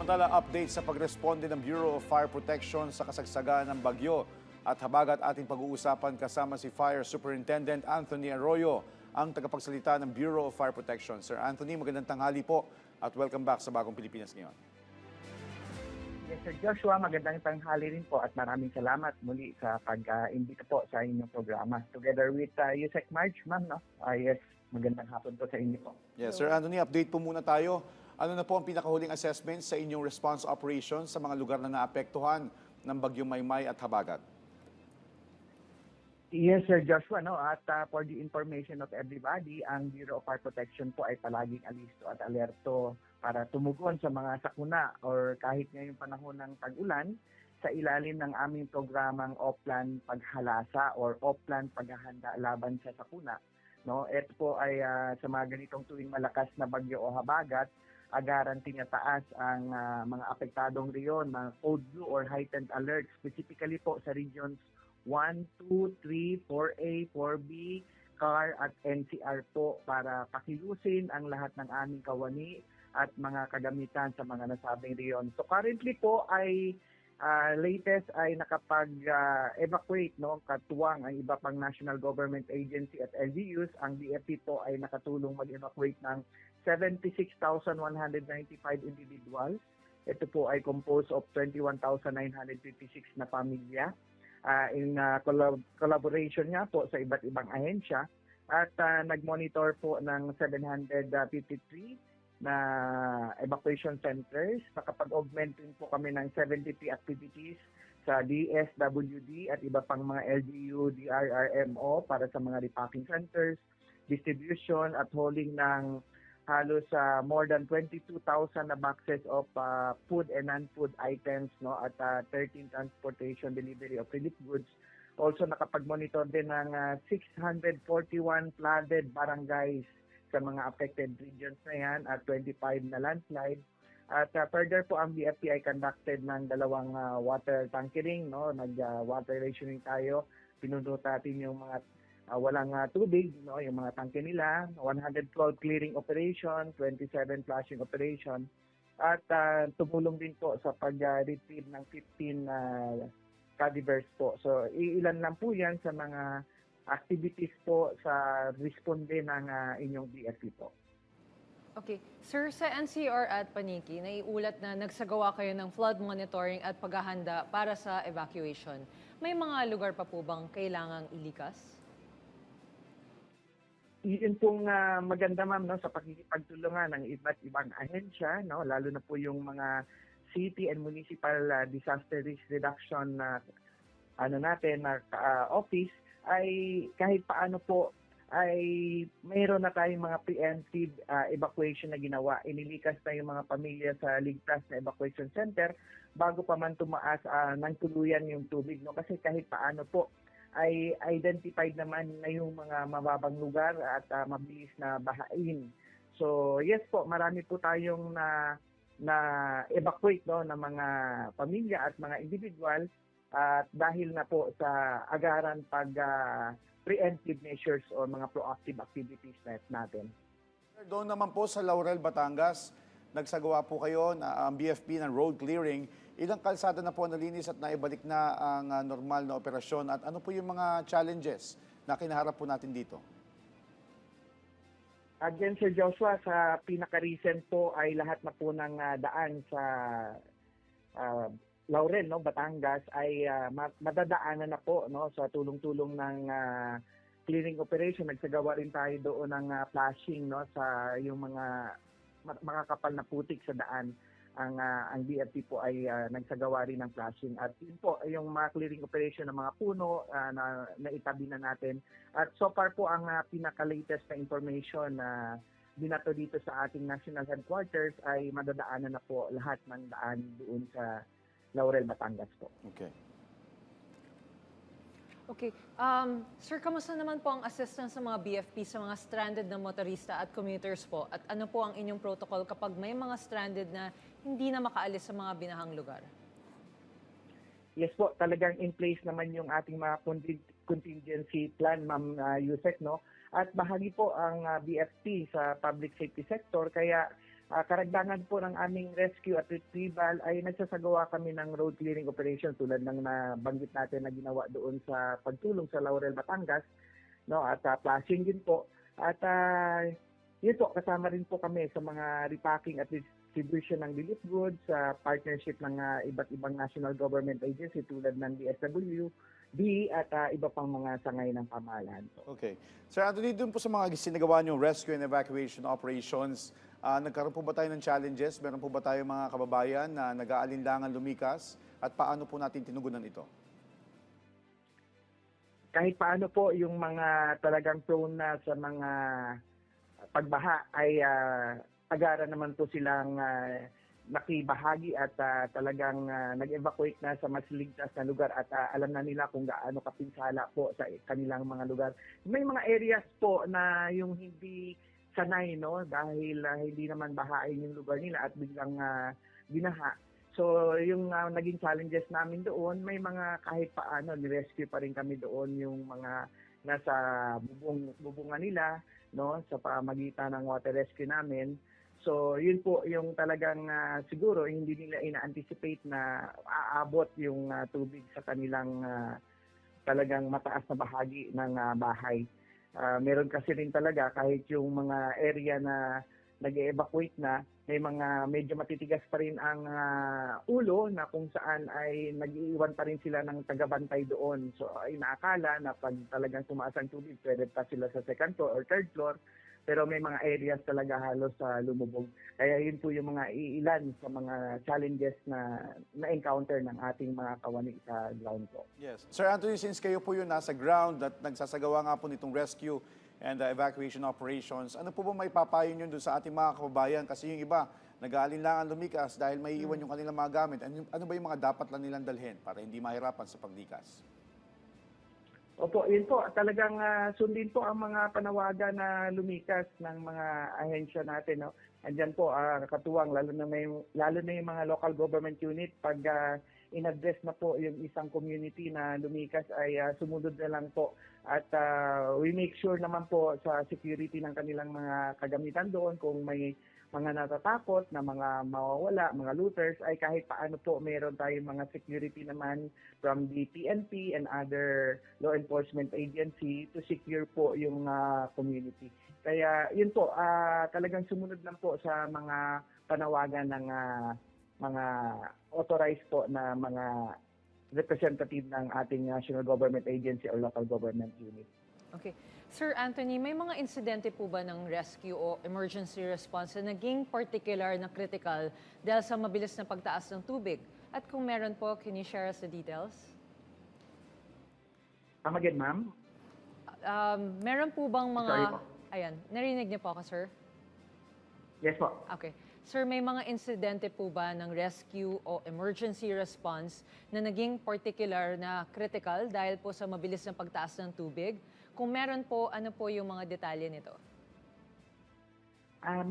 Samantala, update sa pagresponde ng Bureau of Fire Protection sa kasagsagan ng bagyo at habagat ating pag-uusapan kasama si Fire Superintendent Anthony Arroyo, ang tagapagsalita ng Bureau of Fire Protection. Sir Anthony, magandang tanghali po at welcome back sa Bagong Pilipinas ngayon. Yes, Sir Joshua, magandang tanghali rin po at maraming salamat muli sa pag-imbita po sa inyong programa. Together with Yusek March, ma'am, no? Yes, magandang hapon po sa inyo po. Yes, Sir Anthony, update po muna tayo. Ano na po ang pinakahuling assessment sa inyong response operations sa mga lugar na naapektuhan ng Bagyong Maymay at Habagat? Yes, Sir Joshua, no? At for the information of everybody, ang Bureau of Fire Protection po ay palaging alisto at alerto para tumugon sa mga sakuna or kahit ngayong panahon ng tag-ulan sa ilalim ng aming programang Oplan Paghalasa or Oplan Paghahanda laban sa sakuna. No? Ito po ay sa mga ganitong tuwing malakas na bagyo o habagat, agaran tinataas ang mga apektadong reyon, mga code blue or heightened alert, specifically po sa regions 1, 2, 3, 4A, 4B, CAR at NCR po para pakilusin ang lahat ng aming kawani at mga kagamitan sa mga nasabing reyon. So currently po ay latest ay nakapag-evacuate, no, katuwang ang iba pang national government agency at LGUs. Ang BFP po ay nakatulong mag-evacuate ng 76,195 individuals. Ito po ay composed of 21,956 na pamilya in collaboration nga po sa iba't ibang ahensya at nag-monitor po ng 753 na evacuation centers. Nakapag-augment din po kami ng 73 activities sa DSWD at iba pang mga LGU, DRRMO para sa mga repacking centers, distribution at hauling ng halos more than 22,000 na boxes of food and non-food items, no, at 13 transportation delivery of relief goods. Also nakapag-monitor din ng 641 flooded barangays sa mga affected regions na yan at 25 na landslide. At further po ang BFP ay conducted ng dalawang water tankering, no, nag-water rationing tayo. Pinundot natin yung mga walang tubig, no, yung mga tangke nila, 112 clearing operation, 27 flushing operation, at tumulong din po sa pag-retrieve ng 15 cadavers po. So ilan lang po yan sa mga activities po sa responde ng inyong BFP po. Okay. Sir, sa NCR at Paniki, naiulat na nagsagawa kayo ng flood monitoring at paghahanda para sa evacuation. May mga lugar pa po bang kailangang ilikas? Yun pong maganda, ma'am, no, sa pakikipagtulungan ng iba't ibang ahensya, no, lalo na po yung mga city and municipal disaster risk reduction office, ay kahit paano po ay mayroon na tayong mga preemptive evacuation na ginawa. Inilikas na yung mga pamilya sa ligtas na evacuation center bago pa man tumaas ng tuluyan yung tubig, no, kasi kahit paano po ay identified naman na yung mga mababang lugar at mabilis na bahain. So yes po, marami po tayong na evacuate, no, ng mga pamilya at mga individual at dahil na po sa agaran pag preemptive measures o mga proactive activities natin. Doon naman po sa Laurel, Batangas, nagsagawa po kayo na ang BFP ng road clearing. Ilang kalsada na po nalinis at naibalik na ang normal na operasyon at ano po yung mga challenges na kinaharap po natin dito? Again, Sir Joshua, sa pinaka-recent po ay lahat na po ng daan sa Laurel, no, Batangas ay madadaanan na po, no, sa tulong-tulong ng clearing operation. Nagsagawa rin tayo doon ng flashing, no, sa yung mga kapal na putik sa daan. Ang BFP po ay nagsagawa rin ng flashing at yun po yung mga clearing operation ng mga puno na itabi na natin. At so far po ang pinaka-latest na information na binato dito sa ating national headquarters ay madadaanan na po lahat ng daan doon sa Laurel, Batangas po. Okay. Okay. Sir, kamusta naman po ang assistance sa mga BFP sa mga stranded na motorista at commuters po? At ano po ang inyong protocol kapag may mga stranded na hindi na makaalis sa mga binahang lugar? Yes po, talagang in place naman yung ating mga contingency plan, Ma'am Yusek, no? At bahagi po ang BFP sa public safety sector, kaya karagdagan po ng aming rescue at retrieval ay nagsasagawa kami ng road clearing operation tulad ng nabanggit natin na ginawa doon sa pagtulong sa Laurel, Batangas, no, at flashing din po. At yun po, kasama rin po kami sa mga repacking at distribution ng relief goods sa partnership ng iba't ibang national government agency tulad ng DSWD at iba pang mga sangay ng pamahalaan po. Okay. Sir Anthony, doon po sa mga sinagawa niyong rescue and evacuation operations, nagkaroon po ba tayo ng challenges? Meron po ba tayo mga kababayan na nag-aalinlangan lumikas? At paano po natin tinugunan ito? Kahit paano po yung mga talagang prone na sa mga pagbaha ay agaran naman po silang nakibahagi at talagang nag-evacuate na sa mas ligtas na lugar at alam na nila kung gaano kapinsala po sa kanilang mga lugar. May mga areas po na yung hindi sanay, no, dahil hindi naman bahain yung lugar nila at biglang binaha. So yung naging challenges namin doon, may mga kahit paano ni-rescue pa rin kami doon yung mga nasa bubungan nila, no, sa pamagitan ng water rescue namin. So yun po yung talagang siguro hindi nila ina-anticipate na aabot yung tubig sa kanilang talagang mataas na bahagi ng bahay. Meron kasi rin talaga kahit yung mga area na nag-evacuate na, may mga medyo matitigas pa rin ang ulo na kung saan ay nag-iiwan pa rin sila ng tagabantay doon. So ay naakala na pag talagang tumaas ang tubig, pwede pa sila sa second floor or third floor. Pero may mga areas talaga halos lumubog. Kaya yun po yung mga iilan sa mga challenges na na-encounter ng ating mga kawani sa ground po. Yes. Sir Anthony, since kayo po yun nasa ground at nagsasagawa nga po nitong rescue and evacuation operations, ano po ba may papayo nyo dun sa ating mga kababayan? Kasi yung iba, nag-aalinlangan lumikas dahil may iwan yung kanilang mga gamit. Ano ba yung mga dapat lang nilang dalhin para hindi mahirapan sa paglikas? Opo, yun po. Talagang sundin po ang mga panawagan na lumikas ng mga ahensya natin. No? Andyan po, katuwang, lalo na yung mga local government unit, pag in-address na po yung isang community na lumikas ay sumunod na lang po. At we make sure naman po sa security ng kanilang mga kagamitan doon kung may mga natatakot na mga mawawala, mga looters, ay kahit paano po meron tayong mga security naman from the PNP and other law enforcement agency to secure po yung community. Kaya yun po, talagang sumunod lang po sa mga panawagan ng mga authorized po na mga representative ng ating national government agency or local government unit. Okay. Sir Anthony, may mga insidente po ba ng rescue o emergency response na naging particular na critical dahil sa mabilis na pagtaas ng tubig? At kung meron po, can you share us the details? Come again, ma'am? Meron po bang mga... Sorry po. Ayan, narinig niyo po ako, sir? Yes po. Okay. Sir, may mga insidente po ba ng rescue o emergency response na naging particular na critical dahil po sa mabilis na pagtaas ng tubig? Kung meron po, ano po yung mga detalye nito?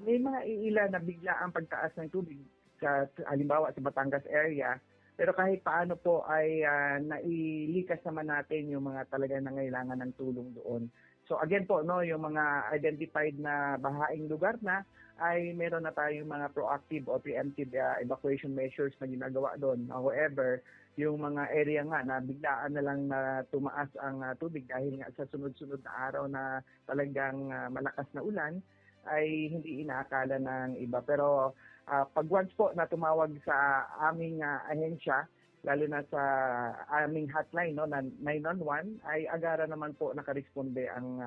May mga iila na bigla ang pagtaas ng tubig sa halimbawa sa Batangas area. Pero kahit paano po ay nailikas naman natin yung mga talagang nangailangan ng tulong doon. So again po, no, yung mga identified na bahaing lugar na ay meron na tayong mga proactive o preemptive evacuation measures na ginagawa doon. However, yung mga area nga na biglaan na lang na tumaas ang tubig dahil nga sa sunod-sunod na araw na talagang malakas na ulan, ay hindi inaakala ng iba. Pero pag once po na tumawag sa aming ahensya, lalo na sa aming hotline, no, na 911, ay agara naman po nakaresponde ang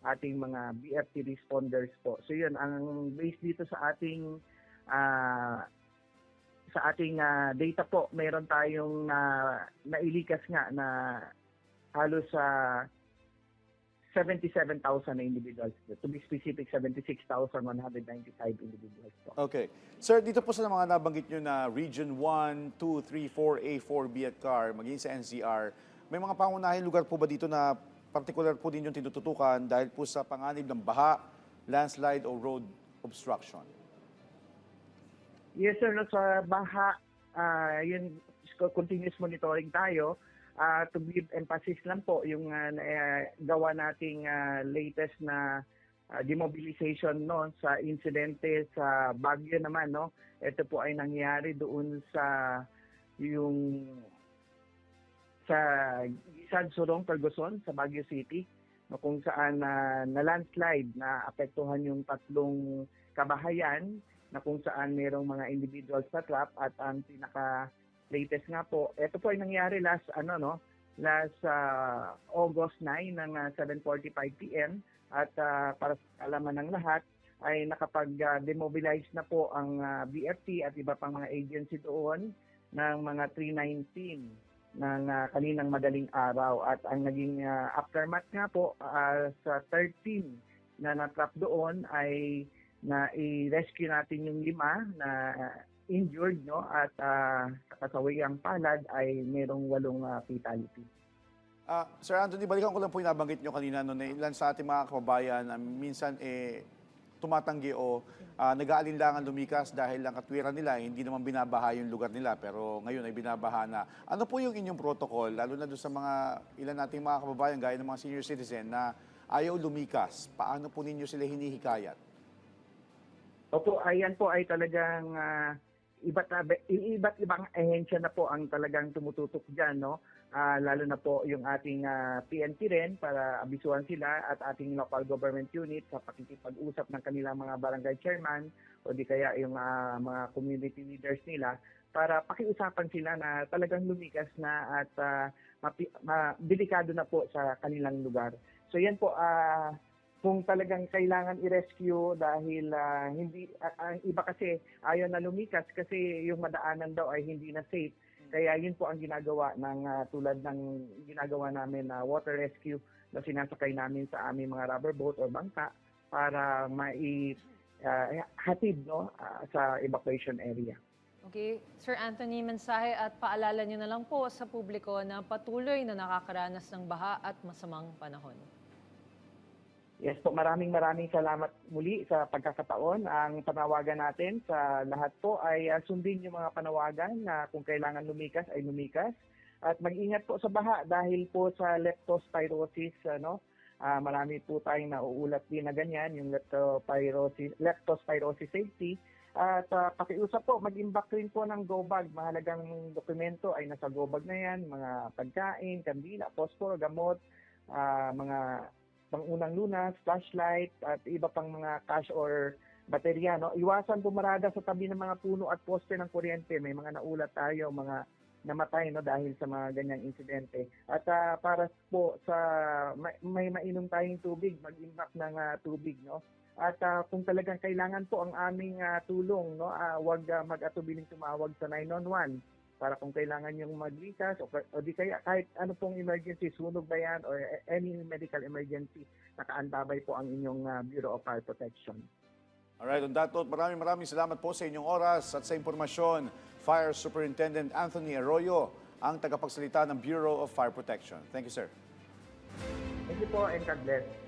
ating mga BFT responders po. So yun, ang base dito sa ating data po, meron tayong nailikas nga na halos 77,000 na individuals. To be specific, 76,195 individuals po. Okay. Sir, dito po sa mga nabanggit nyo na Region 1, 2, 3, 4, A4, B at CAR, maging sa NCR, may mga pangunahing lugar po ba dito na particular po din yung tinututukan dahil po sa panganib ng baha, landslide o road obstruction? Yes, sir. No, sa baha, yun, continuous monitoring tayo. To give emphasis lang po, yung gawa nating latest na demobilization no sa insidente sa Baguio naman no. Ito po ay nangyari doon sa yung sa Gisad, Sorong, Cargozon sa Baguio City no, kung saan na landslide na apektuhan yung 3 kabahayan na kung saan mayroong mga individuals na trap at ang pinaka latest nga po ito po ay nangyari last August 9 ng 7:45 PM at para sa alaman ng lahat ay nakapag-demobilize na po ang BFP at iba pang mga agency doon ng mga 3:19 ng kaninang madaling araw at ang naging aftermath nga po sa 13 na natrap doon ay na i-rescue natin yung 5 na injured no at sa kasawayang palad ay merong 8 fatality. Sir Anthony, balikan ko lang po yung nabanggit nyo kanina no, na ilan sa ating mga kababayan minsan tumatanggi o nag-aalinlangan lumikas dahil ang katwiran nila hindi naman binabaha yung lugar nila pero ngayon ay binabaha na. Ano po yung inyong protocol lalo na doon sa mga ilan nating mga kababayan gaya ng mga senior citizen na ayaw lumikas? Paano po ninyo sila hinihikayat? Opo, ayan po ay talagang iba't ibang ahensya na po ang talagang tumututok dyan, no? Lalo na po yung ating PNP rin para abisuhan sila at ating local government unit sa pakikipag-usap ng kanilang mga barangay chairman o di kaya yung mga community leaders nila para pakiusapan sila na talagang lumikas na at delikado na po sa kanilang lugar. So yan po, kung talagang kailangan i-rescue dahil hindi ang iba kasi ayaw na lumikas kasi yung madaanan daw ay hindi na safe. Kaya yun po ang ginagawa ng tulad ng ginagawa namin na water rescue na sinasakay namin sa aming mga rubber boat o bangka para hatid no sa evacuation area. Okay, Sir Anthony, mensahe at paalala niyo na lang po sa publiko na patuloy na nakakaranas ng baha at masamang panahon. Yes po, maraming salamat muli sa pagkakataon. Ang panawagan natin sa lahat po ay sundin yung mga panawagan na kung kailangan lumikas ay lumikas. At mag-ingat po sa baha dahil po sa leptospirosis, marami po tayong nauulat din na ganyan, yung leptospirosis safety. At pakiusap po, mag-imbak rin po ng go bag. Mahalagang dokumento ay nasa go bag na yan, mga pagkain, kandila, posporo, gamot, mga pangunang lunas, flashlight, at iba pang mga cash or baterya. No? Iwasan pumarada sa tabi ng mga puno at poste ng kuryente. May mga naulat tayo, mga namatay no, dahil sa mga ganyang insidente. At para po sa may mainom tayong tubig, mag-imbak ng tubig. No? At kung talagang kailangan po ang aming tulong, no, huwag mag-atubiling tumawag sa 911. Para kung kailangan yung maglikas o di kaya kahit ano pong emergency, sunog ba yan or any medical emergency, nakaantabay po ang inyong Bureau of Fire Protection. Alright, on that note, maraming salamat po sa inyong oras at sa impormasyon. Fire Superintendent Anthony Arroyo, ang tagapagsalita ng Bureau of Fire Protection. Thank you, sir. Thank you po and God bless.